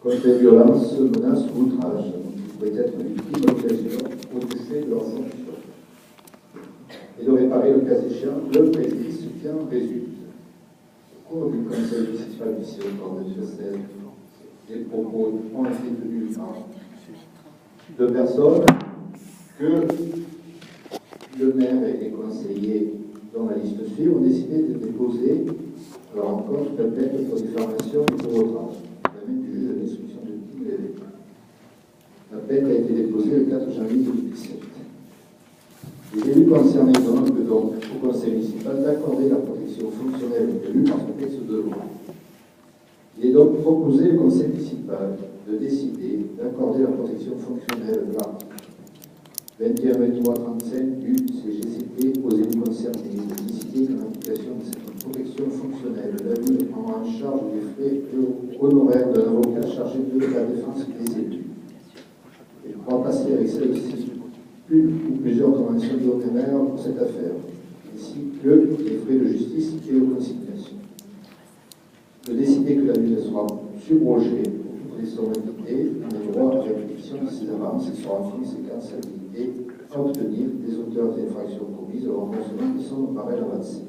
contre les violences, menaces ou outrages, dont ils pourraient être victimes d'occasion au décès de leurs enfants, et de réparer le cas échéant le préjudice qui en résulte. Au cours du conseil municipal du Sillon de Diocèse, les propos ont été tenus par deux personnes que le maire et les conseillers dont la liste suit ont décidé de déposer à leur encontre une plainte pour diffamation et pour outrage, la même du juge d'instruction de Digne. La plainte a été déposée le 4 janvier 2017. Les élus concernés demandent donc au conseil municipal d'accorder la protection fonctionnelle aux élus par ce texte de loi. Il est donc proposé au conseil municipal de décider d'accorder la protection fonctionnelle de l'article 21-23-35 du CGCT aux élus concernés, de décider qu'en application de cette protection fonctionnelle, l'avis prendra en charge des frais honoraires d'un avocat chargé de la défense des élus. Il pourra passer avec celle-ci une ou plusieurs conventions d'honoraires pour cette affaire, ainsi que les frais de justice et de conciliation. De décider que l'avis sera subrogé pour toutes les sommités dans les droits à répétition de ces avances et sera en conséquence habilité à obtenir des auteurs des infractions commises le remboursement des sommes par elles avancées.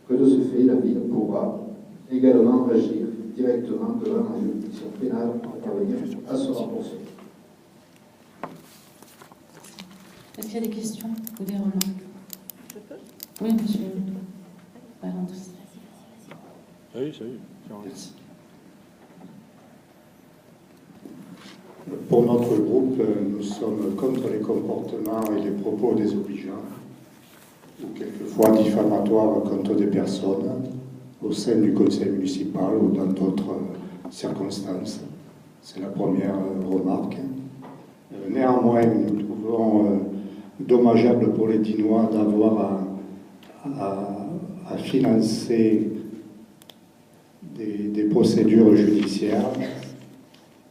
Que de ce fait, la ville pourra également agir directement devant la juridiction pénale pour parvenir à ce remboursement. Est-ce qu'il y a des questions ou des remarques? Je peux? Oui, monsieur. Oui, salut. Merci. Pour notre groupe, nous sommes contre les comportements et les propos désobligeants ou quelquefois diffamatoires contre des personnes au sein du conseil municipal ou dans d'autres circonstances. C'est la première remarque. Néanmoins, nous trouvons dommageable pour les Dinois d'avoir à financer des procédures judiciaires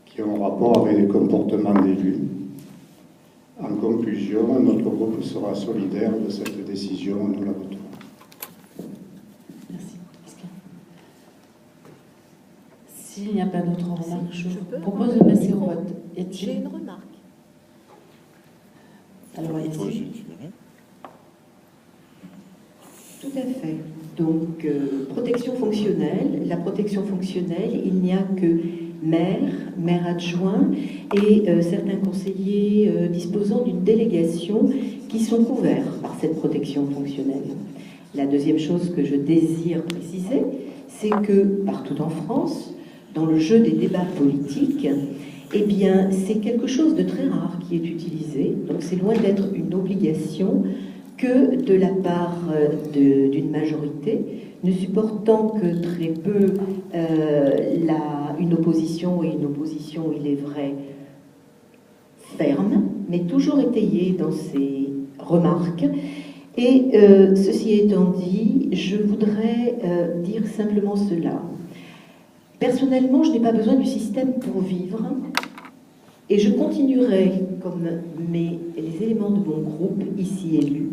qui ont rapport avec les comportements d'élus. En conclusion, notre groupe sera solidaire de cette décision et nous la voterons. Merci. S'il n'y a pas d'autres remarques, je propose de passer au vote. J'ai une remarque. Alors, allez-y. Tout à fait. Donc, protection fonctionnelle. La protection fonctionnelle, il n'y a que maire adjoint et certains conseillers disposant d'une délégation qui sont couverts par cette protection fonctionnelle. La deuxième chose que je désire préciser, c'est que partout en France, dans le jeu des débats politiques, eh bien, c'est quelque chose de très rare qui est utilisé. Donc, c'est loin d'être une obligation que de la part d'une majorité, ne supportant que très peu une opposition, et une opposition, il est vrai, ferme, mais toujours étayée dans ses remarques. Et ceci étant dit, je voudrais dire simplement cela. Personnellement, je n'ai pas besoin du système pour vivre, et je continuerai, comme les éléments de mon groupe ici élus,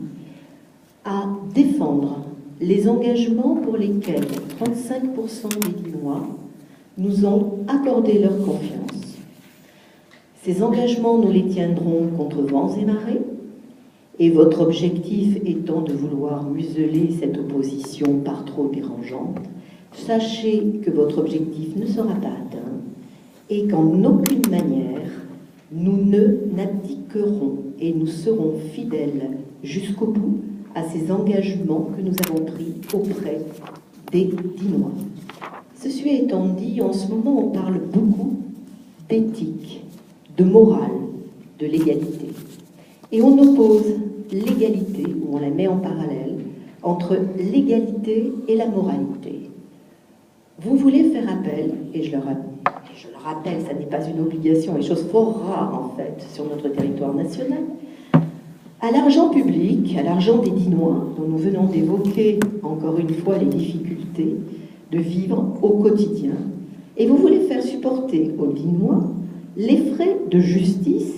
à défendre les engagements pour lesquels 35% des Dinois nous ont accordé leur confiance. Ces engagements, nous les tiendrons contre vents et marées, et votre objectif étant de vouloir museler cette opposition par trop dérangeante, sachez que votre objectif ne sera pas atteint et qu'en aucune manière nous n'abdiquerons et nous serons fidèles jusqu'au bout à ces engagements que nous avons pris auprès des Dinois. Ceci étant dit, en ce moment, on parle beaucoup d'éthique, de morale, de légalité. Et on oppose l'égalité, ou on la met en parallèle, entre l'égalité et la moralité. Vous voulez faire appel, et je le rappelle, ça n'est pas une obligation, et chose fort rare en fait sur notre territoire national, à l'argent public, à l'argent des Dinois, dont nous venons d'évoquer encore une fois les difficultés de vivre au quotidien, et vous voulez faire supporter aux Dinois les frais de justice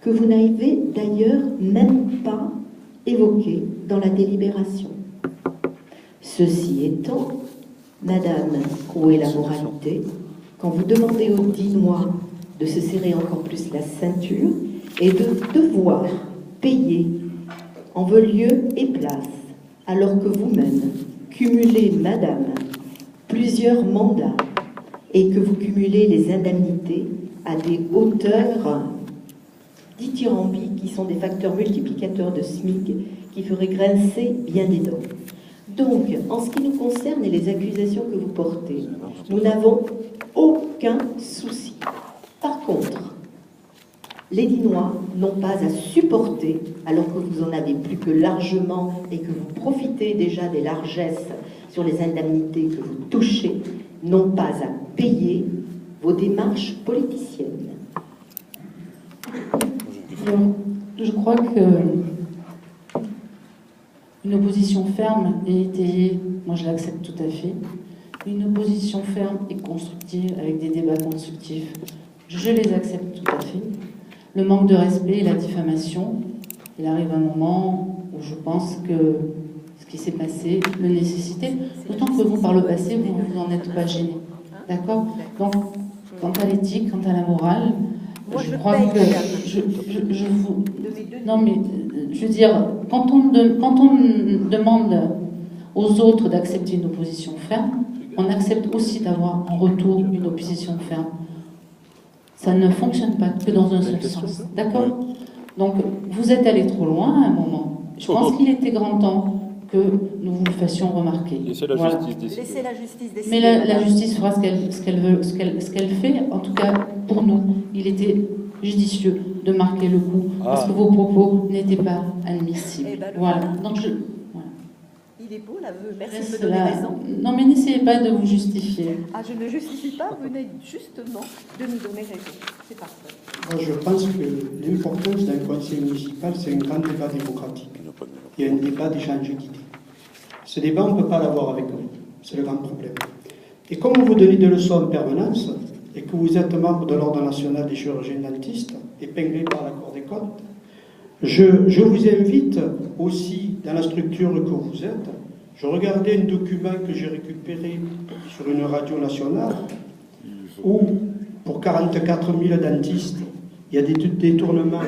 que vous n'avez d'ailleurs même pas évoqués dans la délibération. Ceci étant, Madame, où est la moralité quand vous demandez aux Dinois de se serrer encore plus la ceinture et de devoir payer en vos lieux et places, alors que vous-même cumulez, madame, plusieurs mandats et que vous cumulez les indemnités à des hauteurs dithyrambiques qui sont des facteurs multiplicateurs de SMIC qui feraient grincer bien des dents. Donc, en ce qui nous concerne et les accusations que vous portez, nous n'avons aucun souci. Par contre, les Dinois n'ont pas à supporter, alors que vous en avez plus que largement et que vous profitez déjà des largesses sur les indemnités que vous touchez, n'ont pas à payer vos démarches politiciennes. Alors, je crois que une opposition ferme et étayée, moi je l'accepte tout à fait. Une opposition ferme et constructive avec des débats constructifs, je les accepte tout à fait. Le manque de respect et la diffamation, il arrive un moment où je pense que ce qui s'est passé le nécessitait, d'autant que vous, par le passé, vous ne vous en êtes pas gêné. D'accord? Donc, quant à l'éthique, quant à la morale, je crois que je vous... Non, mais je veux dire, quand on demande aux autres d'accepter une opposition ferme, on accepte aussi d'avoir en retour une opposition ferme. Ça ne fonctionne pas que dans un seul sens. D'accord? Donc, vous êtes allé trop loin à un moment. Je pense qu'il était grand temps que nous vous le fassions remarquer. Laissez la justice décider. Laissez la justice décider. Mais la justice fera ce qu'elle fait. En tout cas, pour nous, il était judicieux de marquer le coup, parce que vos propos n'étaient pas admissibles. Eh ben, voilà. voilà. Donc Il est beau l'aveu, merci de me reste donner là. raison. Non, mais n'essayez pas de vous justifier. Ah, je ne justifie pas, vous venez justement de nous donner raison. C'est parfait. Moi, je pense que l'importance d'un conseil municipal, c'est un grand débat démocratique. Il y a un débat d'échange d'idées. Ce débat, on ne peut pas l'avoir avec vous. C'est le grand problème. Et comme vous donnez des leçons en permanence, et que vous êtes membre de l'Ordre national des chirurgiens dentistes, épinglé par la Cour des comptes, je vous invite aussi, dans la structure que vous êtes, je regardais un document que j'ai récupéré sur une radio nationale, où, pour 44 000 dentistes, il y a des détournements,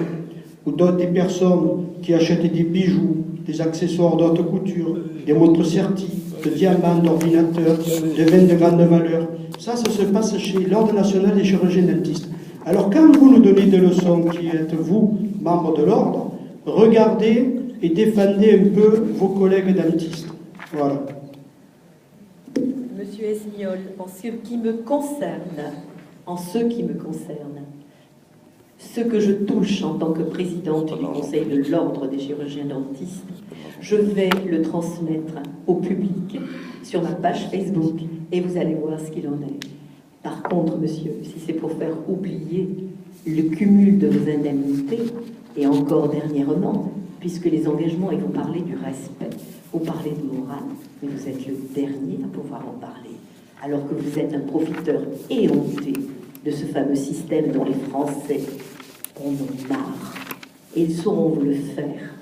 ou d'autres des personnes qui achètent des bijoux, des accessoires d'haute couture, des montres serties, de diamants, d'ordinateurs, de vins de grande valeur. Ça se passe chez l'Ordre national des chirurgiens dentistes. Alors quand vous nous donnez des leçons, qui êtes vous, membre de l'Ordre, regardez et défendez un peu vos collègues dentistes. Voilà. Monsieur Esniol, En ce qui me concerne, ce que je touche en tant que présidente du Conseil de l'Ordre des chirurgiens dentistes, je vais le transmettre au public sur ma page Facebook et vous allez voir ce qu'il en est. Par contre, monsieur, si c'est pour faire oublier le cumul de vos indemnités, et encore dernièrement, puisque les engagements, ils vont parler du respect, vous parlez de morale, mais vous êtes le dernier à pouvoir en parler, alors que vous êtes un profiteur éhonté de ce fameux système dont les Français en ont marre. Et ils sauront vous le faire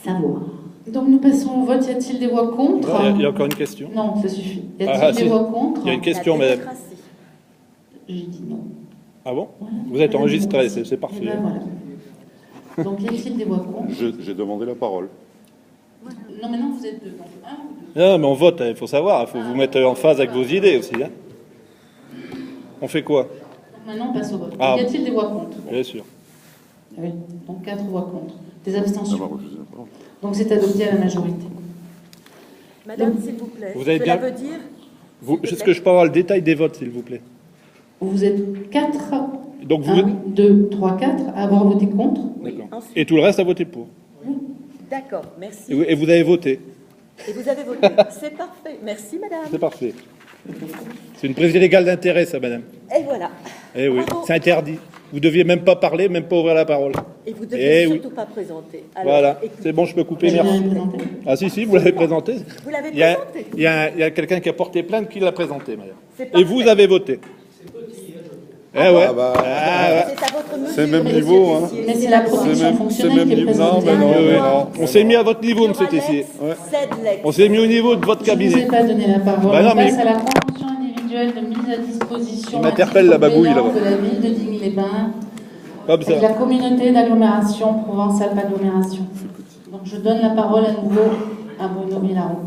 savoir. Donc nous passons au vote. Y a-t-il des voix contre? Il y a encore une question. Non, ça suffit. Y a-t-il des voix contre? Il y a une question, madame. J'ai dit non. Ah bon? Voilà. Vous êtes enregistré, c'est Eh parfait. ben, voilà. Donc y a-t-il des voix contre? J'ai demandé la parole. Non, mais non, vous êtes deux. Donc, un ou deux? Non, mais on vote, il faut savoir, il faut vous mettre en phase avec vos idées aussi. Hein. On fait quoi? Donc, maintenant, on passe au vote. Ah. Y a-t-il des voix contre? Bien sûr. Oui. Donc 4 voix contre. Des abstentions. Ah bah, je sais pas. Donc c'est adopté à la majorité. Madame, s'il vous plaît, Vous avez cela bien- veut dire... Est-ce que je peux avoir le détail des votes, s'il vous plaît? Vous êtes 4, Donc vous... 1, 2, 3, 4 à avoir voté contre. D'accord. Ensuite. Et tout le reste a voté pour. D'accord, merci. Et vous avez voté. Et vous avez voté. C'est parfait. Merci, madame. C'est parfait. C'est une prise illégale d'intérêt, ça, madame. Et voilà. Eh oui, Bravo. c'est interdit. Vous deviez même pas parler, même pas ouvrir la parole. Et vous ne devez Eh oui. surtout pas présenter. Alors, Voilà, écoutez, c'est bon, je peux couper, Je l'ai merci. présenté. Ah si, vous l'avez présenté. Vous l'avez Il y a, présenté. il y a quelqu'un qui a porté plainte qui l'a présenté, madame. C'est Et parfait. vous avez voté. Eh ouais. Ah bah. Ah ouais. C'est à votre mesure. C'est le même monsieur niveau, hein. Tessier. Mais c'est la C'est protection même fonctionnelle qui est niveau. présentée. Non, mais non, Ouais, ouais. non. On s'est mis à votre niveau, monsieur Sur Alex, Tessier. Ouais. Sedlex. On s'est mis au niveau de votre Je ne vous ai cabinet. pas donné la parole. Bah non, On passe mais- à la convention individuelle. individuelle de mise à disposition Il m'interpelle, la babouille, payant là-bas. de la ville de Digne-les-Bains Comme ça. avec la communauté d'agglomération Provence-Alpes Agglomération. Donc je donne la parole à nouveau à Bruno Villaron.